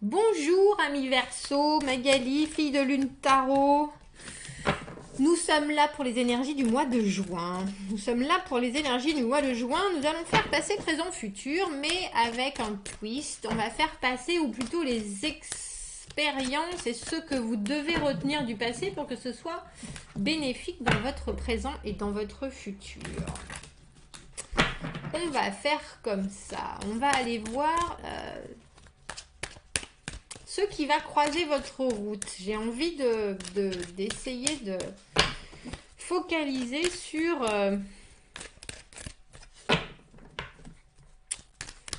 Bonjour amis Verseau, Magali, fille de lune tarot. Nous sommes là pour les énergies du mois de juin. Nous sommes là pour les énergies du mois de juin. Nous allons faire passer présent futur, mais avec un twist. On va faire passer, ou plutôt les expériences et ce que vous devez retenir du passé pour que ce soit bénéfique dans votre présent et dans votre futur. On va faire comme ça. On va aller voir ce qui va croiser votre route. J'ai envie d'essayer de focaliser sur... je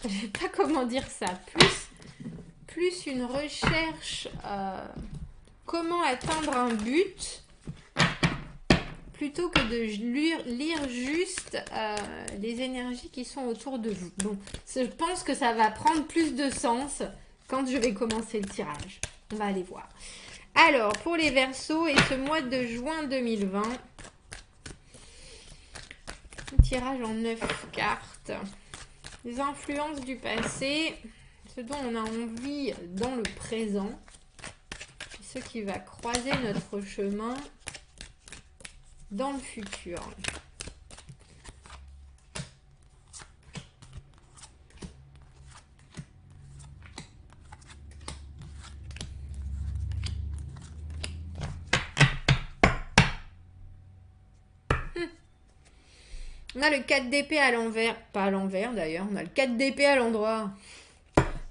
ne sais pas comment dire ça. Plus une recherche comment atteindre un but plutôt que de lire juste les énergies qui sont autour de vous. Bon, je pense que ça va prendre plus de sens quand je vais commencer le tirage. On va aller voir. Alors, pour les Verseaux et ce mois de juin 2020, un tirage en 9 cartes. Les influences du passé, ce dont on a envie dans le présent, ce qui va croiser notre chemin dans le futur. On a le 4 d'épée à l'envers, pas à l'envers d'ailleurs, on a le 4 d'épée à l'endroit.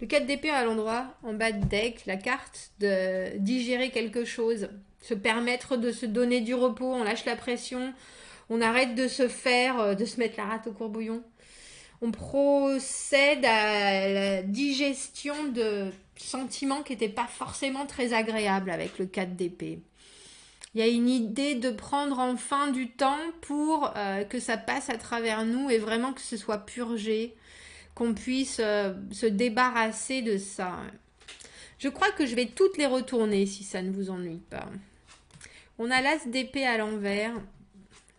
Le 4 d'épée à l'endroit, en bas de deck, la carte de digérer quelque chose, se permettre de se donner du repos, on lâche la pression, on arrête de se faire, de se mettre la rate au courbouillon. On procède à la digestion de sentiments qui n'étaient pas forcément très agréables avec le 4 d'épée. Il y a une idée de prendre enfin du temps pour que ça passe à travers nous et vraiment que ce soit purgé, qu'on puisse se débarrasser de ça. Je crois que je vais toutes les retourner si ça ne vous ennuie pas. On a l'as d'épée à l'envers,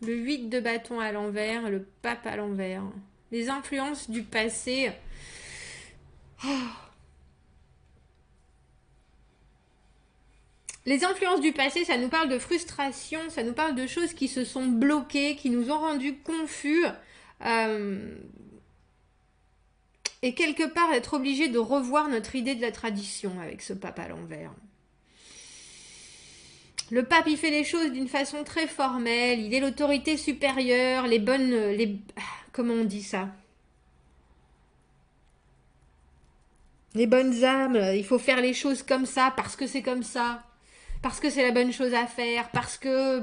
le 8 de bâton à l'envers, le pape à l'envers. Les influences du passé... Oh. Les influences du passé, ça nous parle de frustration, ça nous parle de choses qui se sont bloquées, qui nous ont rendus confus. Et quelque part, être obligé de revoir notre idée de la tradition avec ce pape à l'envers. Le pape, il fait les choses d'une façon très formelle, il est l'autorité supérieure, comment on dit ça? Les bonnes âmes, il faut faire les choses comme ça, parce que c'est comme ça. Parce que c'est la bonne chose à faire, parce que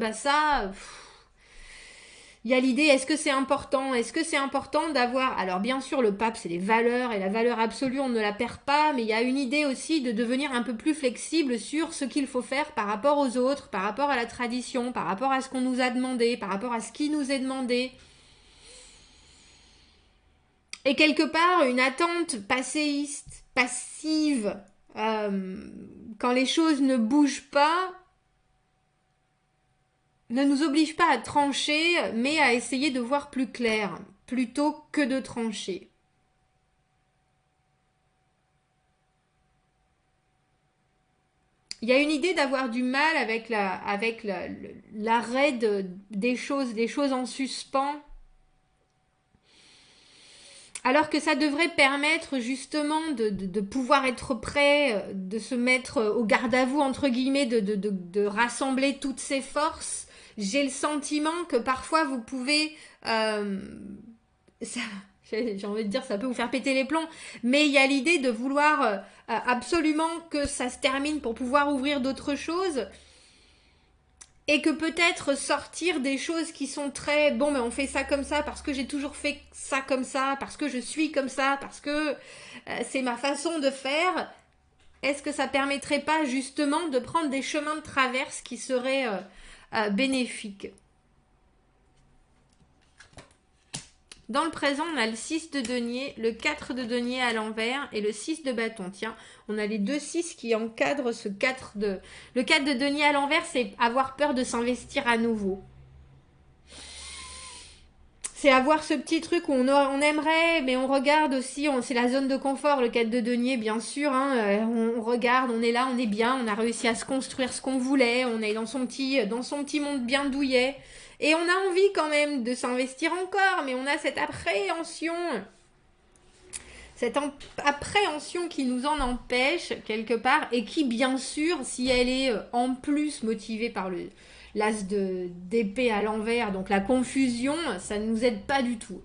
il y a l'idée, est-ce que c'est important? Est-ce que c'est important d'avoir... Alors bien sûr, le pape, c'est les valeurs, et la valeur absolue, on ne la perd pas, mais il y a une idée aussi de devenir un peu plus flexible sur ce qu'il faut faire par rapport aux autres, par rapport à la tradition, par rapport à ce qu'on nous a demandé, par rapport à ce qui nous est demandé. Et quelque part, une attente passéiste, passive, quand les choses ne bougent pas, ne nous oblige pas à trancher, mais à essayer de voir plus clair, plutôt que de trancher. Il y a une idée d'avoir du mal avec l'arrêt des choses en suspens, alors que ça devrait permettre justement de pouvoir être prêt, de se mettre au garde à vous, entre guillemets, de rassembler toutes ses forces. J'ai le sentiment que parfois vous pouvez... j'ai envie de dire, ça peut vous faire péter les plombs, mais il y a l'idée de vouloir absolument que ça se termine pour pouvoir ouvrir d'autres choses. Et que peut-être sortir des choses qui sont très... Bon, mais on fait ça comme ça parce que j'ai toujours fait ça comme ça, parce que je suis comme ça, parce que c'est ma façon de faire. Est-ce que ça permettrait pas justement de prendre des chemins de traverse qui seraient bénéfiques? Dans le présent, on a le 6 de denier, le 4 de denier à l'envers et le 6 de bâton. Tiens, on a les deux 6 qui encadrent ce 4 de... Le 4 de denier à l'envers, c'est avoir peur de s'investir à nouveau. C'est avoir ce petit truc où on aimerait, mais on regarde aussi, c'est la zone de confort, le 4 de denier, bien sûr. Hein, on regarde, on est là, on est bien, on a réussi à se construire ce qu'on voulait, on est dans son petit monde bien douillet. Et on a envie quand même de s'investir encore, mais on a cette appréhension qui nous en empêche quelque part, et qui, bien sûr, si elle est en plus motivée par l'as d'épée à l'envers, donc la confusion, ça ne nous aide pas du tout.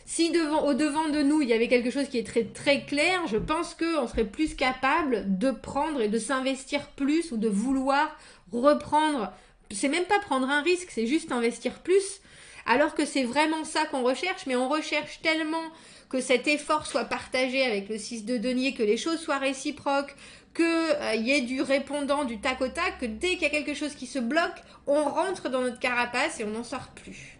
Si au devant de nous, il y avait quelque chose qui est très, très clair, je pense qu'on serait plus capable de prendre et de s'investir plus, ou de vouloir reprendre. C'est même pas prendre un risque, c'est juste investir plus. Alors que c'est vraiment ça qu'on recherche, mais on recherche tellement que cet effort soit partagé avec le 6 de denier, que les choses soient réciproques, qu'il y ait du répondant, du tac au tac, que dès qu'il y a quelque chose qui se bloque, on rentre dans notre carapace et on n'en sort plus.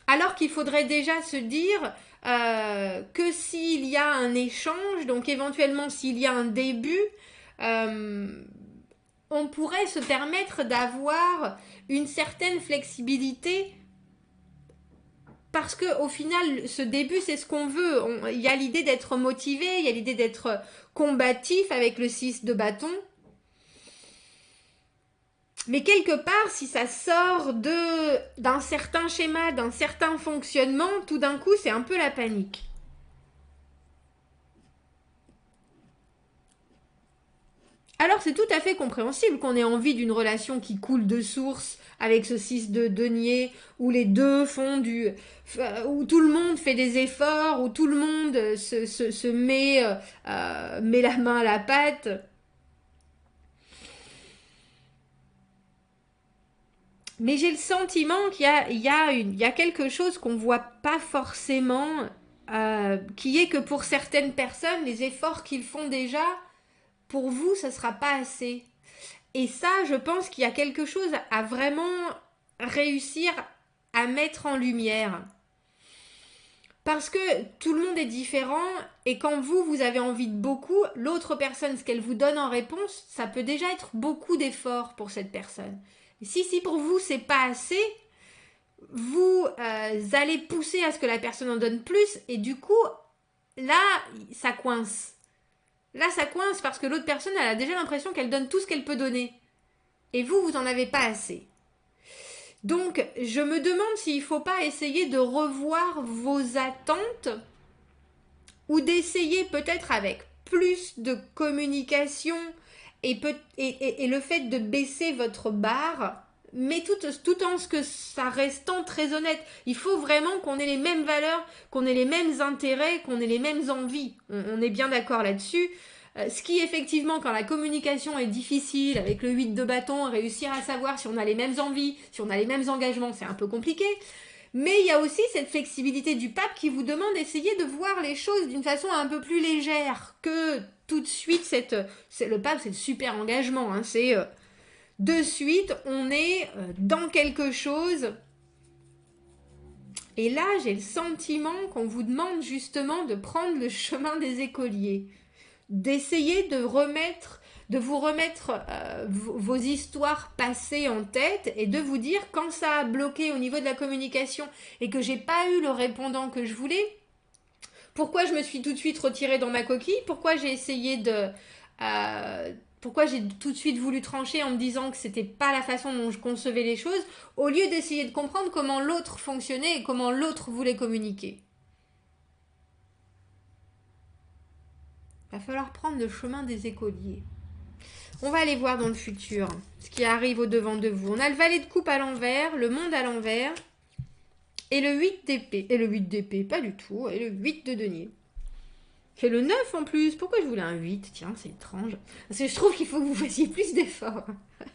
Alors qu'il faudrait déjà se dire que s'il y a un échange, donc éventuellement s'il y a un début, on pourrait se permettre d'avoir une certaine flexibilité, parce que au final, ce début, c'est ce qu'on veut. Il y a l'idée d'être motivé, il y a l'idée d'être combatif avec le 6 de bâton. Mais quelque part, si ça sort d'un certain schéma, d'un certain fonctionnement, tout d'un coup, c'est un peu la panique. Alors c'est tout à fait compréhensible qu'on ait envie d'une relation qui coule de source avec ce 6 de denier, où les deux font où tout le monde fait des efforts, où tout le monde se met la main à la pâte. Mais j'ai le sentiment qu'il y a quelque chose qu'on voit pas forcément, qui est que pour certaines personnes, les efforts qu'ils font déjà, pour vous, ça sera pas assez. Et ça, je pense qu'il y a quelque chose à vraiment réussir à mettre en lumière. Parce que tout le monde est différent, et quand vous avez envie de beaucoup, l'autre personne, ce qu'elle vous donne en réponse, ça peut déjà être beaucoup d'efforts pour cette personne. Et si pour vous, c'est pas assez, vous allez pousser à ce que la personne en donne plus, et du coup, là, ça coince. Là, ça coince parce que l'autre personne, elle a déjà l'impression qu'elle donne tout ce qu'elle peut donner. Et vous n'en avez pas assez. Donc, je me demande s'il ne faut pas essayer de revoir vos attentes, ou d'essayer peut-être avec plus de communication et le fait de baisser votre barre, mais tout en ce que ça restant très honnête. Il faut vraiment qu'on ait les mêmes valeurs, qu'on ait les mêmes intérêts, qu'on ait les mêmes envies. On est bien d'accord là-dessus. Ce qui, effectivement, quand la communication est difficile, avec le 8 de bâton, réussir à savoir si on a les mêmes envies, si on a les mêmes engagements, c'est un peu compliqué. Mais il y a aussi cette flexibilité du pape qui vous demande d'essayer de voir les choses d'une façon un peu plus légère que tout de suite. Le pape, c'est le super engagement. Hein, c'est de suite, on est dans quelque chose. Et là, j'ai le sentiment qu'on vous demande justement de prendre le chemin des écoliers, d'essayer de vous remettre vos histoires passées en tête, et de vous dire, quand ça a bloqué au niveau de la communication et que j'ai pas eu le répondant que je voulais, pourquoi je me suis tout de suite retirée dans ma coquille, pourquoi j'ai essayé pourquoi j'ai tout de suite voulu trancher en me disant que c'était pas la façon dont je concevais les choses, au lieu d'essayer de comprendre comment l'autre fonctionnait et comment l'autre voulait communiquer. Il va falloir prendre le chemin des écoliers. On va aller voir dans le futur ce qui arrive au devant de vous. On a le valet de coupe à l'envers, le monde à l'envers, et le 8 d'épée. Et le 8 d'épée, pas du tout, et le 8 de denier. C'est le 9 en plus. Pourquoi je voulais un 8? Tiens, c'est étrange. Parce que je trouve qu'il faut que vous fassiez plus d'efforts.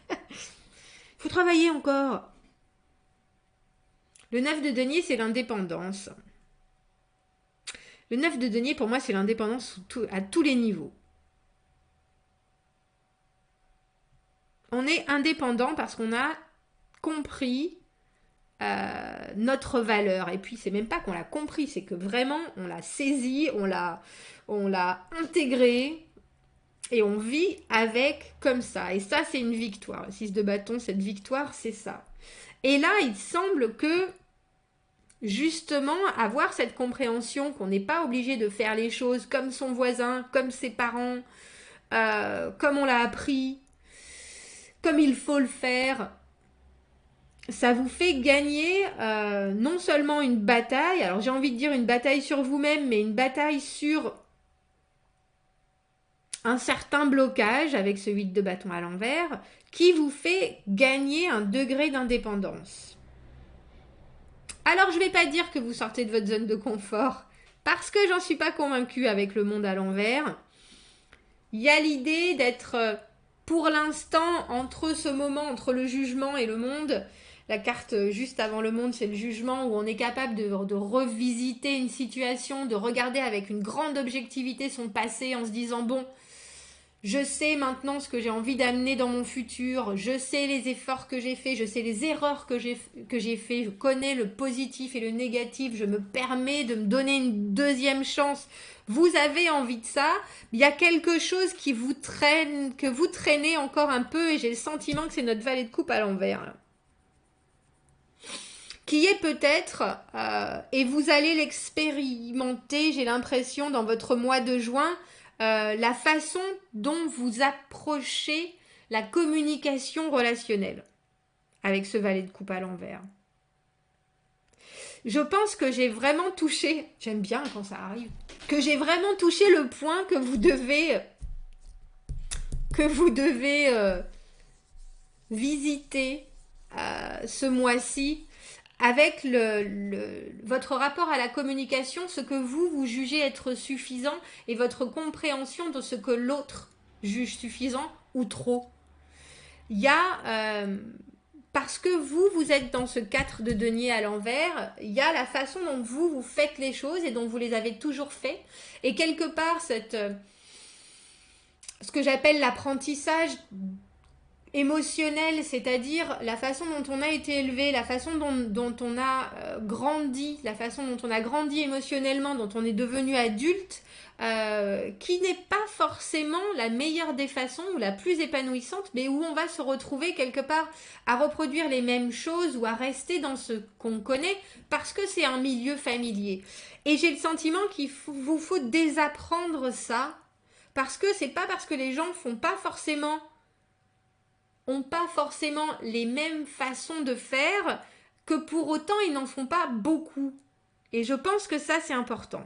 Il faut travailler encore. Le 9 de denier, c'est l'indépendance. Le 9 de denier, pour moi, c'est l'indépendance à tous les niveaux. On est indépendant parce qu'on a compris notre valeur. Et puis, c'est même pas qu'on l'a compris, c'est que vraiment, on l'a saisi, on l'a intégré, et on vit avec comme ça. Et ça, c'est une victoire. Le 6 de bâton, cette victoire, c'est ça. Et là, il semble que justement, avoir cette compréhension qu'on n'est pas obligé de faire les choses comme son voisin, comme ses parents, comme on l'a appris, comme il faut le faire, ça vous fait gagner non seulement une bataille, alors j'ai envie de dire une bataille sur vous-même, mais une bataille sur un certain blocage avec ce 8 de bâton à l'envers, qui vous fait gagner un degré d'indépendance. Alors je ne vais pas dire que vous sortez de votre zone de confort, parce que j'en suis pas convaincue avec le monde à l'envers. Il y a l'idée d'être, pour l'instant, entre ce moment, entre le jugement et le monde. La carte juste avant le monde, c'est le jugement, où on est capable de revisiter une situation, de regarder avec une grande objectivité son passé en se disant, bon, je sais maintenant ce que j'ai envie d'amener dans mon futur, je sais les efforts que j'ai faits, je sais les erreurs que j'ai fait, je connais le positif et le négatif, je me permets de me donner une deuxième chance. Vous avez envie de ça, il y a quelque chose qui vous traîne, que vous traînez encore un peu, et j'ai le sentiment que c'est notre valet de coupe à l'envers, là. Qui est peut-être, et vous allez l'expérimenter, j'ai l'impression, dans votre mois de juin, la façon dont vous approchez la communication relationnelle avec ce valet de coupe à l'envers. Je pense que j'ai vraiment touché, j'aime bien quand ça arrive, que j'ai vraiment touché le point que vous devez visiter ce mois-ci avec votre rapport à la communication, ce que vous jugez être suffisant et votre compréhension de ce que l'autre juge suffisant ou trop. Il y a, parce que vous êtes dans ce 4 de denier à l'envers, il y a la façon dont vous faites les choses et dont vous les avez toujours fait. Et quelque part, ce que j'appelle l'apprentissage émotionnel, c'est-à-dire la façon dont on a été élevé, la façon dont on a grandi, la façon dont on a grandi émotionnellement, dont on est devenu adulte, qui n'est pas forcément la meilleure des façons ou la plus épanouissante, mais où on va se retrouver quelque part à reproduire les mêmes choses ou à rester dans ce qu'on connaît parce que c'est un milieu familier. Et j'ai le sentiment qu'il vous faut désapprendre ça, parce que c'est pas parce que les gens n'ont pas forcément les mêmes façons de faire que pour autant ils n'en font pas beaucoup. Et je pense que ça c'est important.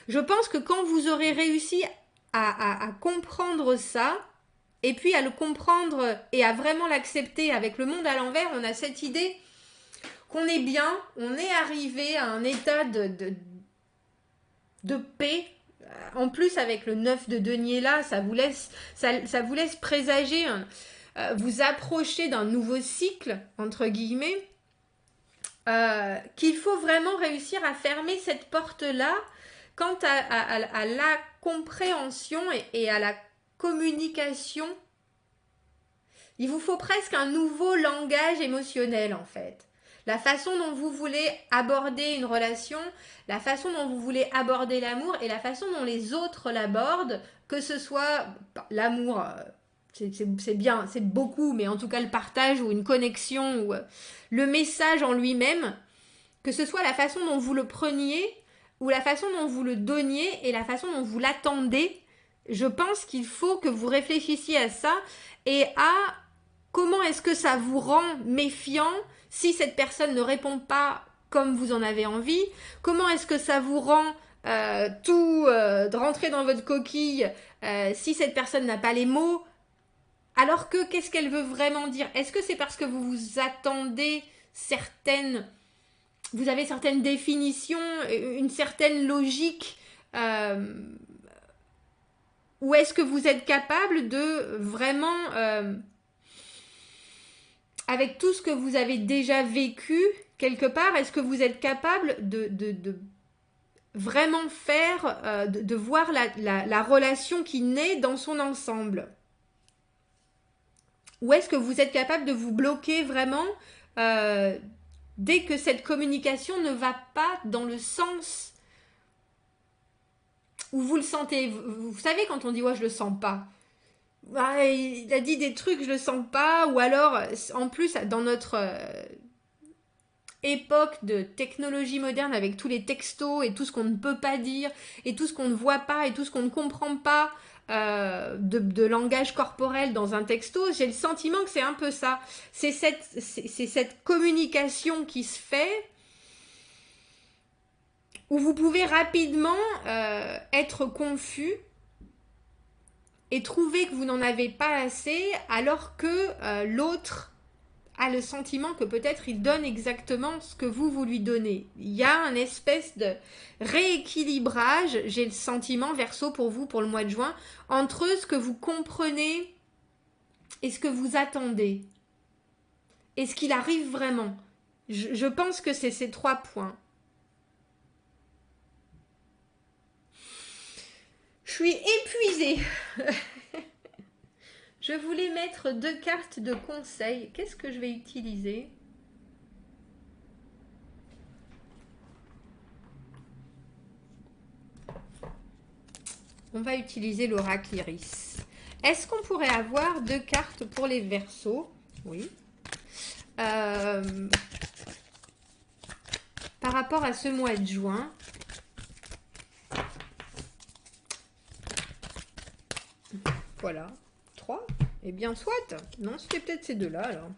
Je pense que quand vous aurez réussi à comprendre ça, et puis à le comprendre et à vraiment l'accepter avec le monde à l'envers, on a cette idée qu'on est bien, on est arrivé à un état de paix. En plus avec le 9 de denier là, ça vous laisse présager vous approcher d'un nouveau cycle, entre guillemets, qu'il faut vraiment réussir à fermer cette porte-là quant à la compréhension et à la communication. Il vous faut presque un nouveau langage émotionnel, en fait. La façon dont vous voulez aborder une relation, la façon dont vous voulez aborder l'amour et la façon dont les autres l'abordent, que ce soit l'amour... c'est bien, c'est beaucoup, mais en tout cas le partage ou une connexion ou le message en lui-même, que ce soit la façon dont vous le preniez ou la façon dont vous le donniez et la façon dont vous l'attendez, je pense qu'il faut que vous réfléchissiez à ça et à comment est-ce que ça vous rend méfiant si cette personne ne répond pas comme vous en avez envie, comment est-ce que ça vous rend de rentrer dans votre coquille si cette personne n'a pas les mots. Alors que, qu'est-ce qu'elle veut vraiment dire? Est-ce que c'est parce que vous vous attendez vous avez certaines définitions, une certaine logique, ou est-ce que vous êtes capable de vraiment, avec tout ce que vous avez déjà vécu, quelque part, est-ce que vous êtes capable de vraiment faire, de voir la relation qui naît dans son ensemble? Ou est-ce que vous êtes capable de vous bloquer vraiment dès que cette communication ne va pas dans le sens où vous le sentez? Vous savez quand on dit « ouais, je le sens pas ». bah, il a dit des trucs, je le sens pas, ou alors, en plus, dans notre époque de technologie moderne avec tous les textos et tout ce qu'on ne peut pas dire et tout ce qu'on ne voit pas et tout ce qu'on ne comprend pas de langage corporel dans un texto, j'ai le sentiment que c'est un peu ça. C'est cette communication qui se fait où vous pouvez rapidement être confus et trouver que vous n'en avez pas assez alors que l'autre a le sentiment que peut-être il donne exactement ce que vous lui donnez. Il y a un espèce de rééquilibrage, j'ai le sentiment, Verseau, pour vous, pour le mois de juin, entre ce que vous comprenez et ce que vous attendez. Et ce qu'il arrive vraiment. Je pense que c'est ces 3 points. Je suis épuisée. Je voulais mettre 2 cartes de conseil. Qu'est-ce que je vais utiliser? On va utiliser l'oracle Iris. Est-ce qu'on pourrait avoir 2 cartes pour les Verseaux? Oui. Par rapport à ce mois de juin. Voilà. 3. Eh bien, soit. Non, c'était peut-être ces 2-là, alors.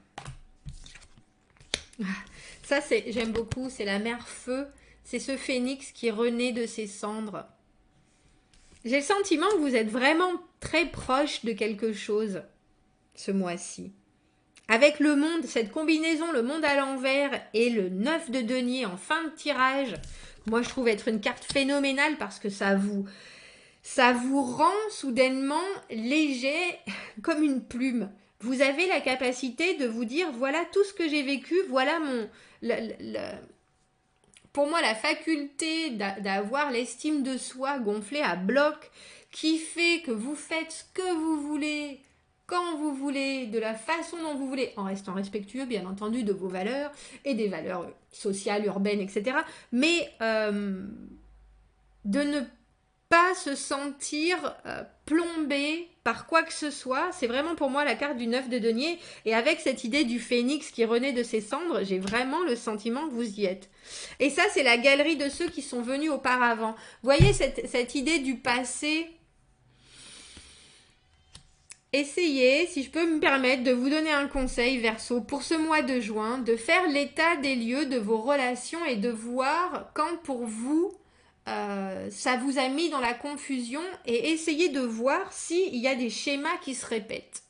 Ça, j'aime beaucoup. C'est la mère feu. C'est ce phénix qui renaît de ses cendres. J'ai le sentiment que vous êtes vraiment très proche de quelque chose ce mois-ci. Avec le monde, cette combinaison, le monde à l'envers et le 9 de denier en fin de tirage, moi je trouve être une carte phénoménale parce que ça vous rend soudainement léger comme une plume. Vous avez la capacité de vous dire, voilà tout ce que j'ai vécu, voilà pour moi, la faculté d'avoir l'estime de soi gonflée à bloc, qui fait que vous faites ce que vous voulez, quand vous voulez, de la façon dont vous voulez, en restant respectueux, bien entendu, de vos valeurs et des valeurs sociales, urbaines, etc. Mais de ne pas se sentir plombé par quoi que ce soit. C'est vraiment pour moi la carte du 9 de denier. Et avec cette idée du phénix qui renaît de ses cendres, j'ai vraiment le sentiment que vous y êtes. Et ça, c'est la galerie de ceux qui sont venus auparavant. Vous voyez cette idée du passé. Essayez, si je peux me permettre, de vous donner un conseil, Verseau, pour ce mois de juin, de faire l'état des lieux de vos relations et de voir quand pour vous, ça vous a mis dans la confusion et essayez de voir s'il y a des schémas qui se répètent.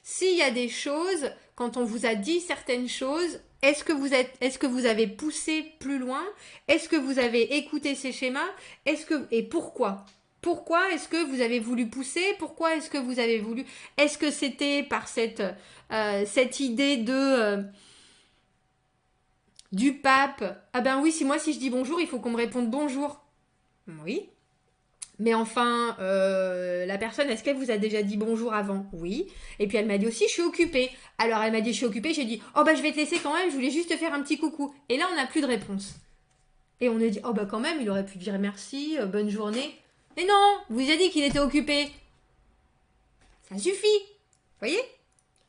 S'il y a des choses, quand on vous a dit certaines choses, est-ce que vous avez poussé plus loin? Est-ce que vous avez écouté ces schémas? Et pourquoi? Pourquoi est-ce que vous avez voulu pousser? Pourquoi est-ce que vous avez voulu? Est-ce que c'était par cette idée du pape? Ah ben oui, si je dis bonjour, il faut qu'on me réponde bonjour. Oui. Mais enfin, la personne, est-ce qu'elle vous a déjà dit bonjour avant? Oui. Et puis elle m'a dit aussi, je suis occupée. Alors elle m'a dit, je suis occupée. J'ai dit, oh bah je vais te laisser quand même, je voulais juste te faire un petit coucou. Et là, on n'a plus de réponse. Et on a dit, oh bah quand même, il aurait pu dire merci, bonne journée. Mais non, vous a dit qu'il était occupé. Ça suffit. Vous voyez?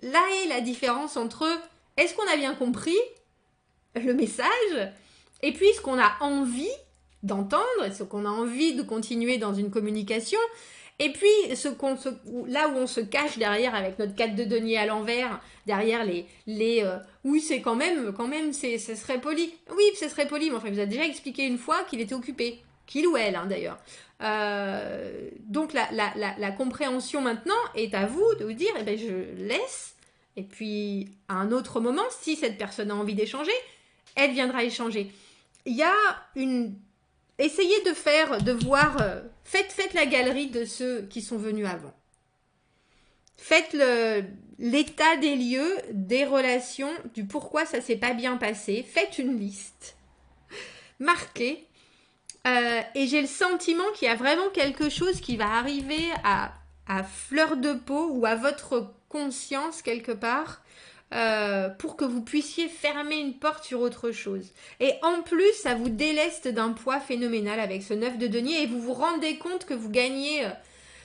Là est la différence entre est-ce qu'on a bien compris le message et puis ce qu'on a envie d'entendre, ce qu'on a envie de continuer dans une communication, et puis là où on se cache derrière avec notre 4 de denier à l'envers, derrière oui c'est quand même ce serait poli. Oui, ce serait poli, mais enfin il vous a déjà expliqué une fois qu'il était occupé. Qu'il ou elle, hein, d'ailleurs. Donc la compréhension maintenant est à vous de vous dire, eh ben, je laisse, et puis à un autre moment, si cette personne a envie d'échanger, elle viendra échanger. Il y a essayez de voir, faites la galerie de ceux qui sont venus avant. Faites l'état des lieux, des relations, du pourquoi ça s'est pas bien passé. Faites une liste. Marquez. Et j'ai le sentiment qu'il y a vraiment quelque chose qui va arriver à fleur de peau ou à votre conscience quelque part pour que vous puissiez fermer une porte sur autre chose. Et en plus, ça vous déleste d'un poids phénoménal avec ce 9 de denier et vous vous rendez compte que vous gagnez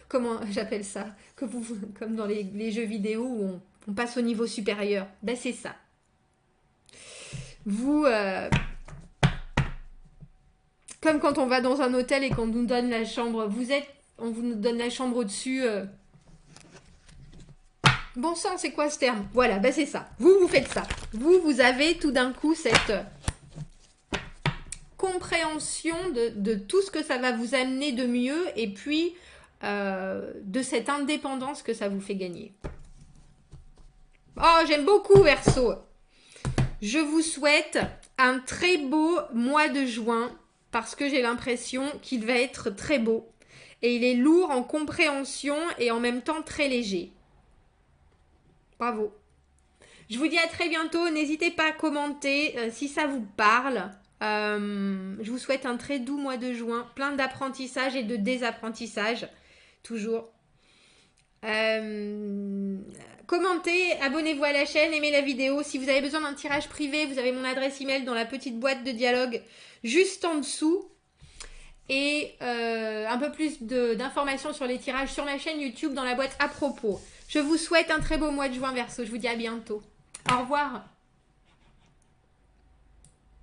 comment j'appelle ça, comme dans les jeux vidéo où on passe au niveau supérieur. Ben c'est ça. Vous, comme quand on va dans un hôtel et qu'on nous donne la chambre, on vous donne la chambre au-dessus. Bon sang, c'est quoi ce terme? Voilà, ben c'est ça. Vous faites ça. Vous avez tout d'un coup cette compréhension de tout ce que ça va vous amener de mieux et puis de cette indépendance que ça vous fait gagner. Oh, j'aime beaucoup Verseau. Je vous souhaite un très beau mois de juin parce que j'ai l'impression qu'il va être très beau. Et il est lourd en compréhension et en même temps très léger. Bravo. Je vous dis à très bientôt. N'hésitez pas à commenter si ça vous parle. Je vous souhaite un très doux mois de juin. Plein d'apprentissage et de désapprentissage. Toujours. Commentez, abonnez-vous à la chaîne, aimez la vidéo. Si vous avez besoin d'un tirage privé, vous avez mon adresse email dans la petite boîte de dialogue juste en dessous. Et un peu plus d'informations sur les tirages sur ma chaîne YouTube dans la boîte à propos. Je vous souhaite un très beau mois de juin Verseau. Je vous dis à bientôt. Au revoir.